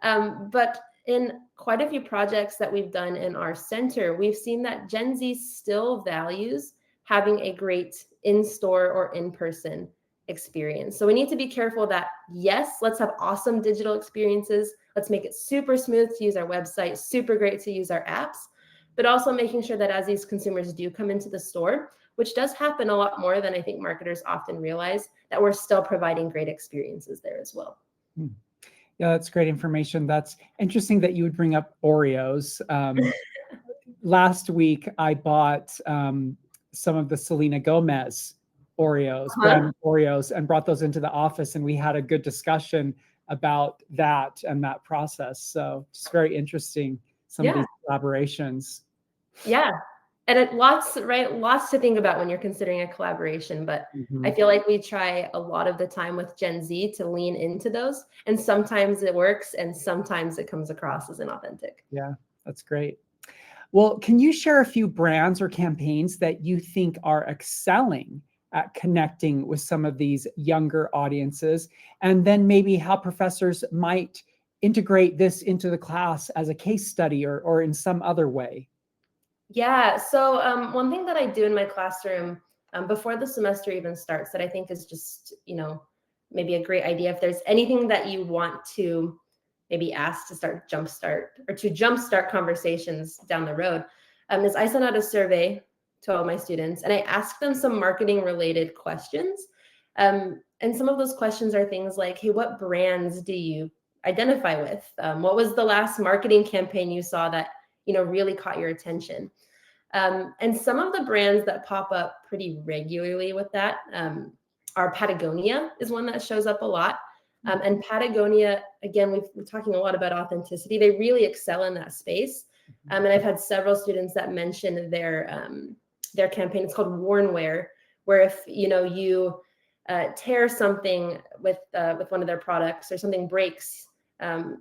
But in quite a few projects that we've done in our center, we've seen that Gen Z still values having a great in-store or in-person experience. So we need to be careful that, yes, let's have awesome digital experiences. Let's make it super smooth to use our website, super great to use our apps, but also making sure that as these consumers do come into the store, which does happen a lot more than I think marketers often realize, that we're still providing great experiences there as well. Yeah, that's great information. That's interesting that you would bring up Oreos. Last week, I bought some of the Selena Gomez Oreos, brand Oreos, and brought those into the office, and we had a good discussion about that and that process. So it's very interesting, some of these collaborations. Yeah. And lots to think about when you're considering a collaboration, but I feel like we try a lot of the time with Gen Z to lean into those, and sometimes it works and sometimes it comes across as inauthentic. Yeah, that's great. Well, can you share a few brands or campaigns that you think are excelling at connecting with some of these younger audiences, and then maybe how professors might integrate this into the class as a case study or in some other way? Yeah, so one thing that I do in my classroom before the semester even starts that I think is just, maybe a great idea, if there's anything that you want to maybe ask to jumpstart conversations down the road, is I send out a survey to all my students and I ask them some marketing related questions. And some of those questions are things like, hey, what brands do you identify with? What was the last marketing campaign you saw that really caught your attention? And some of the brands that pop up pretty regularly with that are Patagonia is one that shows up a lot. And Patagonia, again, we're talking a lot about authenticity. They really excel in that space. And I've had several students that mention their campaign. It's called Wornware, where if you tear something with one of their products or something breaks,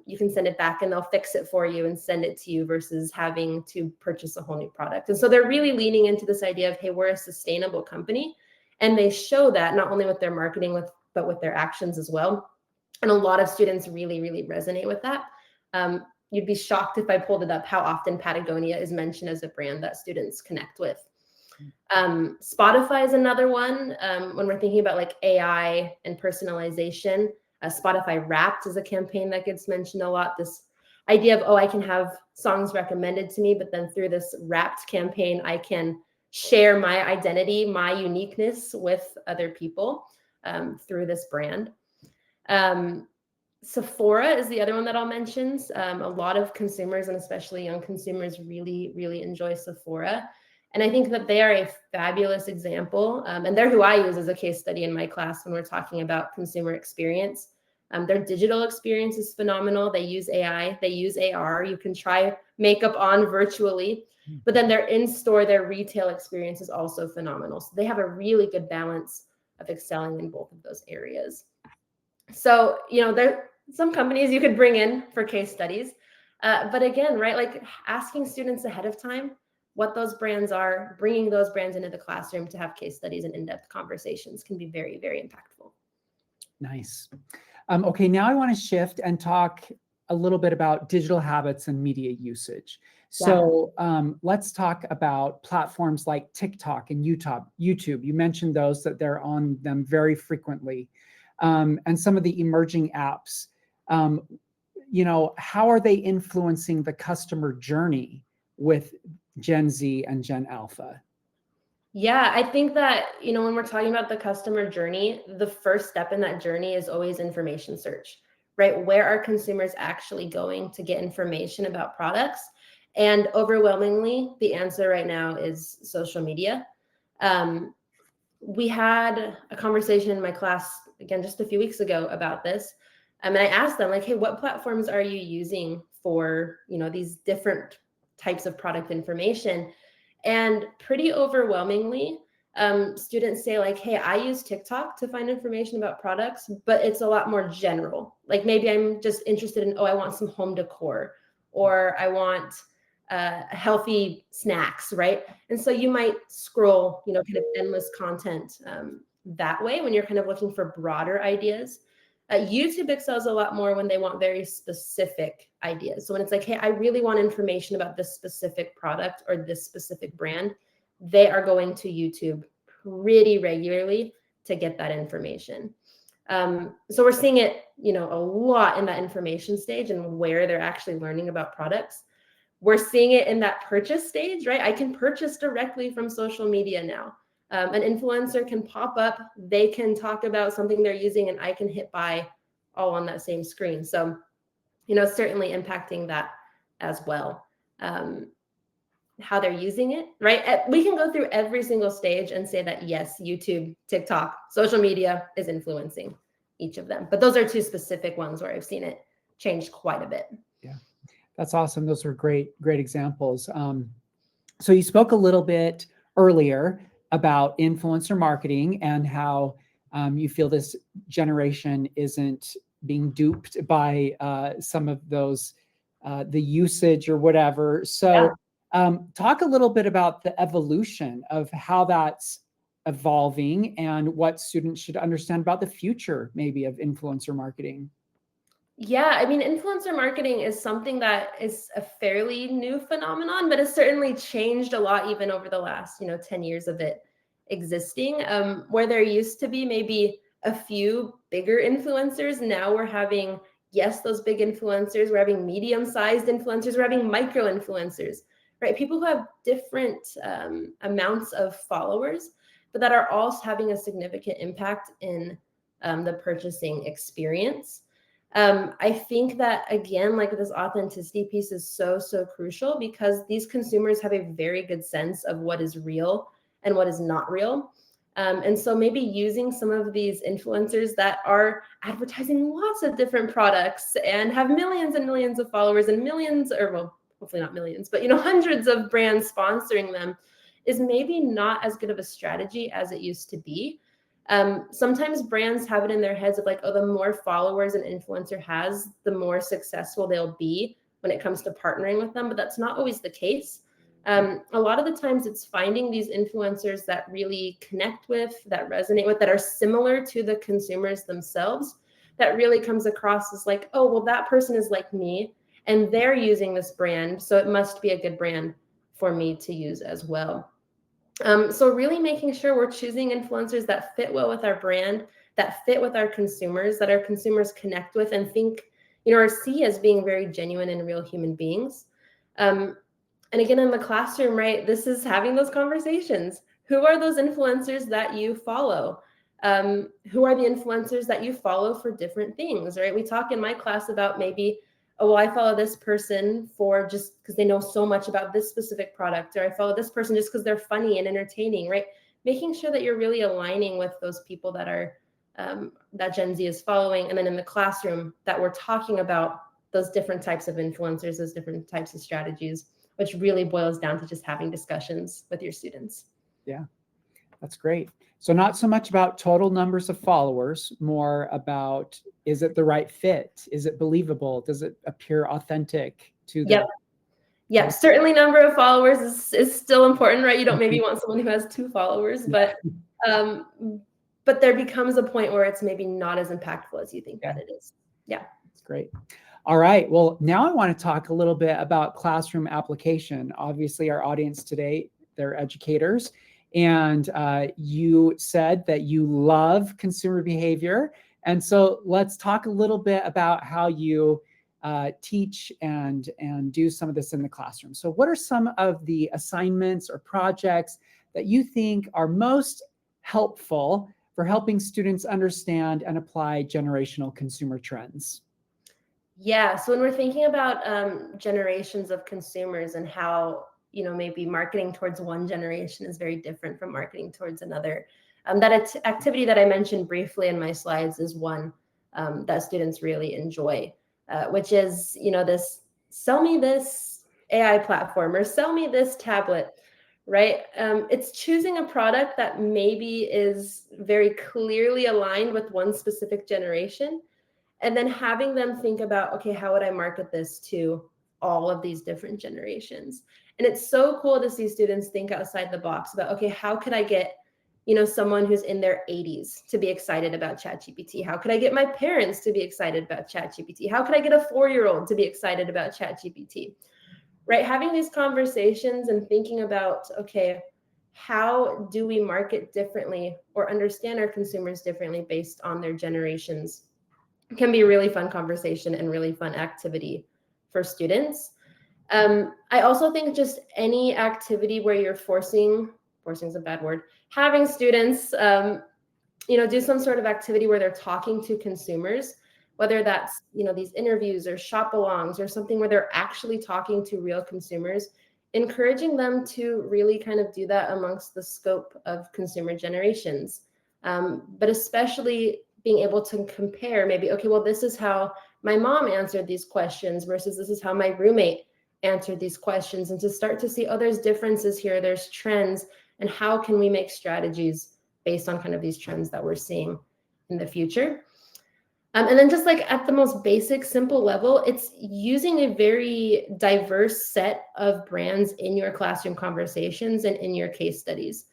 you can send it back and they'll fix it for you and send it to you versus having to purchase a whole new product. And so they're really leaning into this idea of, hey, we're a sustainable company. And they show that not only with their marketing, but with their actions as well. And a lot of students really, really resonate with that. You'd be shocked if I pulled it up how often Patagonia is mentioned as a brand that students connect with. Spotify is another one. When we're thinking about like AI and personalization, Spotify Wrapped is a campaign that gets mentioned a lot. This idea of, I can have songs recommended to me, but then through this Wrapped campaign, I can share my identity, my uniqueness with other people through this brand. Sephora is the other one that I'll mention. A lot of consumers, and especially young consumers, really, really enjoy Sephora. And I think that they are a fabulous example. And they're who I use as a case study in my class when we're talking about consumer experience. Their digital experience is phenomenal. They use AI, they use AR. You can try makeup on virtually, but then their in-store, their retail experience is also phenomenal. So they have a really good balance of excelling in both of those areas. So, there are some companies you could bring in for case studies. But again, right, like asking students ahead of time what those brands are, bringing those brands into the classroom to have case studies and in-depth conversations can be very, very impactful. Nice. Okay, now I want to shift and talk a little bit about digital habits and media usage. So let's talk about platforms like TikTok and YouTube. You mentioned those, that they're on them very frequently. And some of the emerging apps, how are they influencing the customer journey with Gen Z and Gen Alpha? Yeah, I think that, when we're talking about the customer journey, the first step in that journey is always information search, right? Where are consumers actually going to get information about products? And overwhelmingly, the answer right now is social media. We had a conversation in my class, again, just a few weeks ago about this. And I asked them, like, hey, what platforms are you using for, these different types of product information? And pretty overwhelmingly, students say like, hey, I use TikTok to find information about products, but it's a lot more general. Like maybe I'm just interested in, I want some home decor, or I want healthy snacks, right? And so you might scroll, kind of endless content that way when you're kind of looking for broader ideas. YouTube excels a lot more when they want very specific ideas. So when it's like, hey, I really want information about this specific product or this specific brand, they are going to YouTube pretty regularly to get that information. So we're seeing it, a lot in that information stage and where they're actually learning about products. We're seeing it in that purchase stage, right? I can purchase directly from social media now. An influencer can pop up, they can talk about something they're using, and I can hit buy all on that same screen. So, certainly impacting that as well. How they're using it, right? We can go through every single stage and say that, yes, YouTube, TikTok, social media is influencing each of them. But those are two specific ones where I've seen it change quite a bit. Yeah, that's awesome. Those were great examples. So you spoke a little bit earlier about influencer marketing and how you feel this generation isn't being duped by some of those, the usage or whatever. So talk a little bit about the evolution of how that's evolving and what students should understand about the future maybe of influencer marketing. Yeah, I mean, influencer marketing is something that is a fairly new phenomenon, but it's certainly changed a lot even over the last, 10 years of it existing. Where there used to be maybe a few bigger influencers, now we're having, yes, those big influencers, we're having medium-sized influencers, we're having micro-influencers, right? People who have different amounts of followers, but that are also having a significant impact in the purchasing experience. I think that, again, like this authenticity piece is so crucial because these consumers have a very good sense of what is real and what is not real. And so maybe using some of these influencers that are advertising lots of different products and have millions and millions of followers and millions, or well, hopefully not millions, but hundreds of brands sponsoring them is maybe not as good of a strategy as it used to be. Sometimes brands have it in their heads of like, oh, the more followers an influencer has, the more successful they'll be when it comes to partnering with them, but that's not always the case. A lot of the times it's finding these influencers that really connect with, that resonate with, that are similar to the consumers themselves, that really comes across as like, oh, well, that person is like me and they're using this brand, so it must be a good brand for me to use as well. So really making sure we're choosing influencers that fit well with our brand, that fit with our consumers, that our consumers connect with and think, or see as being very genuine and real human beings. And again, in the classroom, right, this is having those conversations. Who are those influencers that you follow? Who are the influencers that you follow for different things, right? We talk in my class about maybe, oh, well, I follow this person for just because they know so much about this specific product, or I follow this person just because they're funny and entertaining, right? Making sure that you're really aligning with those people that are that Gen Z is following. And then in the classroom that we're talking about those different types of influencers, those different types of strategies, which really boils down to just having discussions with your students. Yeah, that's great. So not so much about total numbers of followers, more about, is it the right fit? Is it believable? Does it appear authentic to them? Yep. Certainly number of followers is still important, right? You don't maybe want someone who has 2 followers, but there becomes a point where it's maybe not as impactful as you think that it is. Yeah. That's great. All right. Well, now I want to talk a little bit about classroom application. Obviously, our audience today, they're educators. And you said that you love consumer behavior. And so let's talk a little bit about how you teach and do some of this in the classroom. So what are some of the assignments or projects that you think are most helpful for helping students understand and apply generational consumer trends? Yeah, so when we're thinking about generations of consumers and how, maybe marketing towards one generation is very different from marketing towards another, that activity that I mentioned briefly in my slides is one that students really enjoy, which is, this, sell me this AI platform or sell me this tablet, right? It's choosing a product that maybe is very clearly aligned with one specific generation, and then having them think about, okay, how would I market this to all of these different generations? And it's so cool to see students think outside the box about, okay, how could I get, someone who's in their 80s to be excited about ChatGPT? How could I get my parents to be excited about ChatGPT? How could I get a 4-year-old to be excited about ChatGPT? Right? Having these conversations and thinking about, okay, how do we market differently or understand our consumers differently based on their generations can be a really fun conversation and really fun activity for students. I also think just any activity where you're forcing is a bad word, having students, do some sort of activity where they're talking to consumers, whether that's, these interviews or shop-alongs or something where they're actually talking to real consumers, encouraging them to really kind of do that amongst the scope of consumer generations. But especially being able to compare maybe, okay, well, this is how my mom answered these questions versus this is how my roommate answered these questions, and to start to see, oh, there's differences here, there's trends, and how can we make strategies based on kind of these trends that we're seeing in the future. And then just like at the most basic, simple level, it's using a very diverse set of brands in your classroom conversations and in your case studies.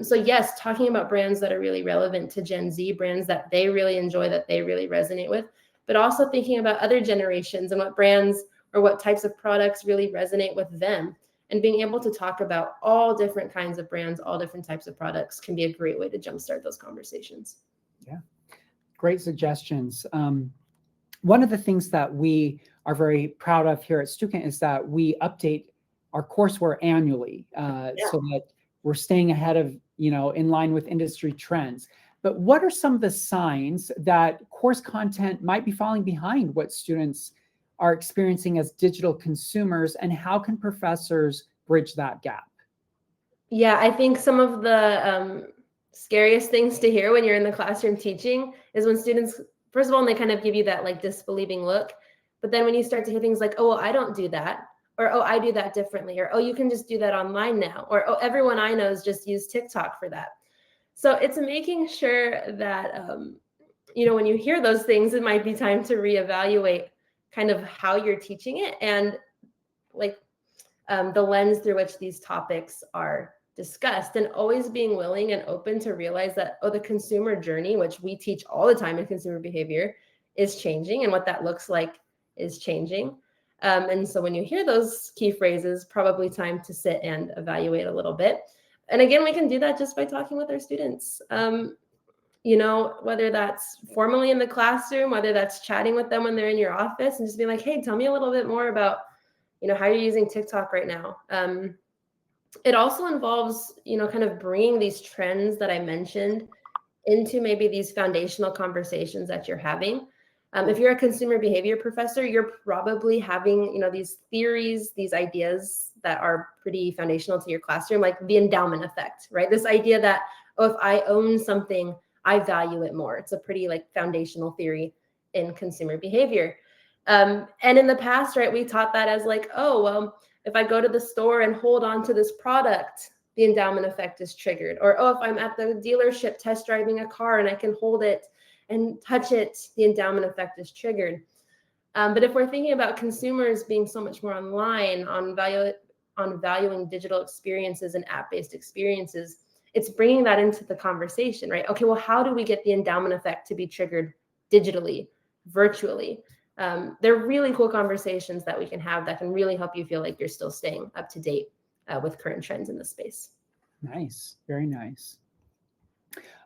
So yes, talking about brands that are really relevant to Gen Z, brands that they really enjoy, that they really resonate with, but also thinking about other generations and what brands or what types of products really resonate with them. And being able to talk about all different kinds of brands, all different types of products can be a great way to jumpstart those conversations. Yeah, great suggestions. One of the things that we are very proud of here at Stukent is that we update our courseware annually so that we're staying ahead of, in line with industry trends. But what are some of the signs that course content might be falling behind what students are experiencing as digital consumers, and how can professors bridge that gap? Yeah, I think some of the scariest things to hear when you're in the classroom teaching is when students, first of all, they kind of give you that like disbelieving look. But then when you start to hear things like, oh, well, I don't do that, or, oh, I do that differently, or, oh, you can just do that online now, or, oh, everyone I know is just use TikTok for that. So it's making sure that, when you hear those things, it might be time to reevaluate kind of how you're teaching it and like the lens through which these topics are discussed, and always being willing and open to realize that, the consumer journey, which we teach all the time in consumer behavior, is changing, and what that looks like is changing. And so when you hear those key phrases, probably time to sit and evaluate a little bit. And again, we can do that just by talking with our students. Whether that's formally in the classroom, whether that's chatting with them when they're in your office and just being like, hey, tell me a little bit more about, how you're using TikTok right now. It also involves, kind of bringing these trends that I mentioned into maybe these foundational conversations that you're having. If you're a consumer behavior professor, you're probably having, these theories, these ideas that are pretty foundational to your classroom, like the endowment effect, right? This idea that, if I own something, I value it more. It's a pretty like foundational theory in consumer behavior. And in the past, right, we taught that as like, oh, well, if I go to the store and hold on to this product, the endowment effect is triggered. Or, oh, if I'm at the dealership test driving a car and I can hold it and touch it, the endowment effect is triggered. But if we're thinking about consumers being so much more online, on valuing digital experiences and app-based experiences, it's bringing that into the conversation, right? Okay, well, how do we get the endowment effect to be triggered digitally, virtually? They're really cool conversations that we can have that can really help you feel like you're still staying up to date with current trends in the space. Nice, very nice.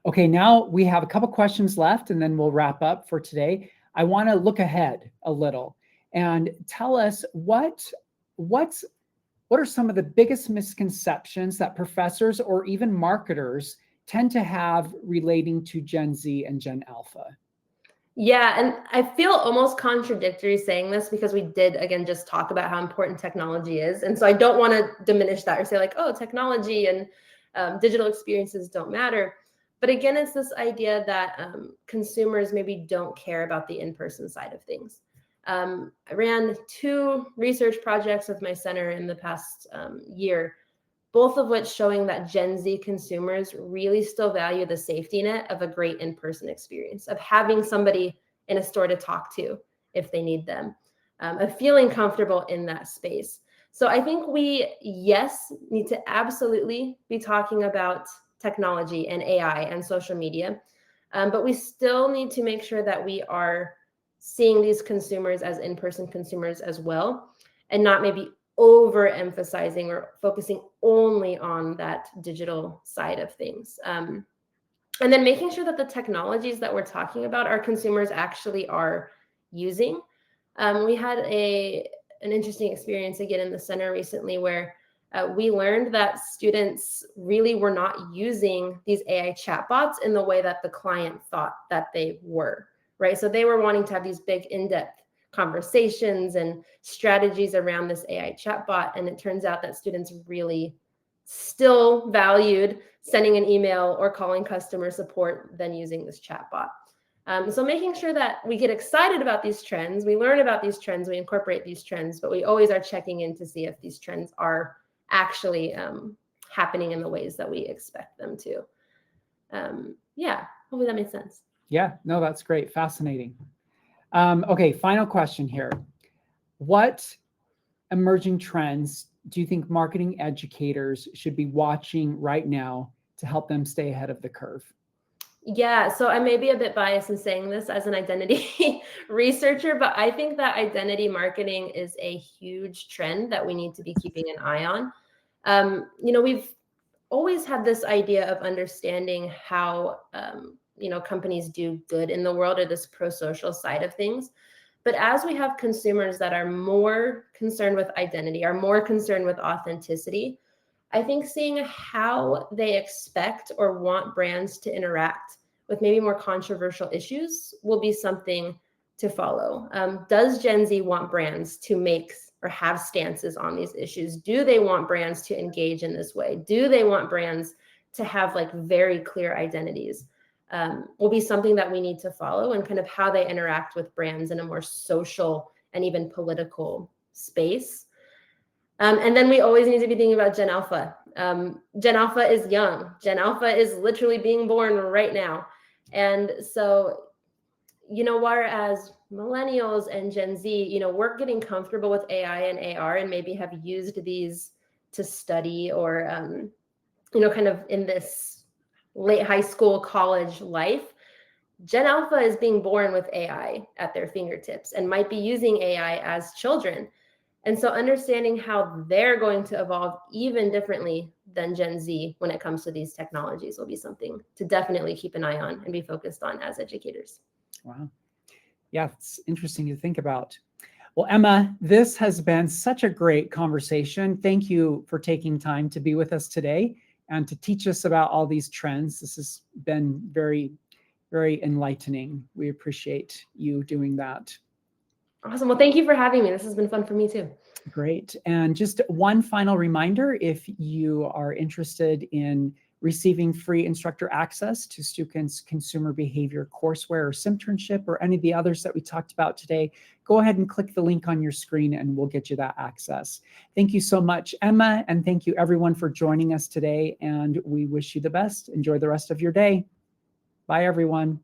Okay, now we have a couple questions left and then we'll wrap up for today. I want to look ahead a little and tell us what are some of the biggest misconceptions that professors or even marketers tend to have relating to Gen Z and Gen Alpha? Yeah, and I feel almost contradictory saying this because we did, again, just talk about how important technology is. And so I don't want to diminish that or say like, oh, technology and digital experiences don't matter. But again, it's this idea that consumers maybe don't care about the in-person side of things. I ran 2 research projects with my center in the past year, both of which showing that Gen Z consumers really still value the safety net of a great in-person experience, of having somebody in a store to talk to if they need them, of feeling comfortable in that space. So I think we, yes, need to absolutely be talking about technology and AI and social media, but we still need to make sure that we are seeing these consumers as in-person consumers as well, and not maybe overemphasizing or focusing only on that digital side of things. And then making sure that the technologies that we're talking about our consumers actually are using. We had an interesting experience again in the center recently where we learned that students really were not using these AI chatbots in the way that the client thought that they were, right? So they were wanting to have these big in-depth conversations and strategies around this AI chatbot. And it turns out that students really still valued sending an email or calling customer support than using this chatbot. So making sure that we get excited about these trends, we learn about these trends, we incorporate these trends, but we always are checking in to see if these trends are actually happening in the ways that we expect them to. Yeah, hopefully that makes sense. Yeah, no, that's great. Fascinating. Okay, final question here. What emerging trends do you think marketing educators should be watching right now to help them stay ahead of the curve? Yeah, so I may be a bit biased in saying this as an identity researcher, but I think that identity marketing is a huge trend that we need to be keeping an eye on. We've always had this idea of understanding how, companies do good in the world, or this pro-social side of things. But as we have consumers that are more concerned with identity, are more concerned with authenticity, I think seeing how they expect or want brands to interact with maybe more controversial issues will be something to follow. Does Gen Z want brands to make or have stances on these issues? Do they want brands to engage in this way? Do they want brands to have like very clear identities will be something that we need to follow, and kind of how they interact with brands in a more social and even political space. And then we always need to be thinking about Gen Alpha. Gen Alpha is young. Gen Alpha is literally being born right now. And so, whereas millennials and Gen Z, we're getting comfortable with AI and AR and maybe have used these to study or, kind of in this late high school, college life. Gen Alpha is being born with AI at their fingertips and might be using AI as children. And so understanding how they're going to evolve even differently than Gen Z when it comes to these technologies will be something to definitely keep an eye on and be focused on as educators. Wow. Yeah, it's interesting to think about. Well, Emma, this has been such a great conversation. Thank you for taking time to be with us today and to teach us about all these trends. This has been very, very enlightening. We appreciate you doing that. Awesome. Well, thank you for having me. This has been fun for me too. Great. And just one final reminder, if you are interested in receiving free instructor access to Stukent's consumer behavior courseware or Simternship or any of the others that we talked about today, go ahead and click the link on your screen and we'll get you that access. Thank you so much, Emma, and thank you everyone for joining us today, and we wish you the best. Enjoy the rest of your day. Bye, everyone.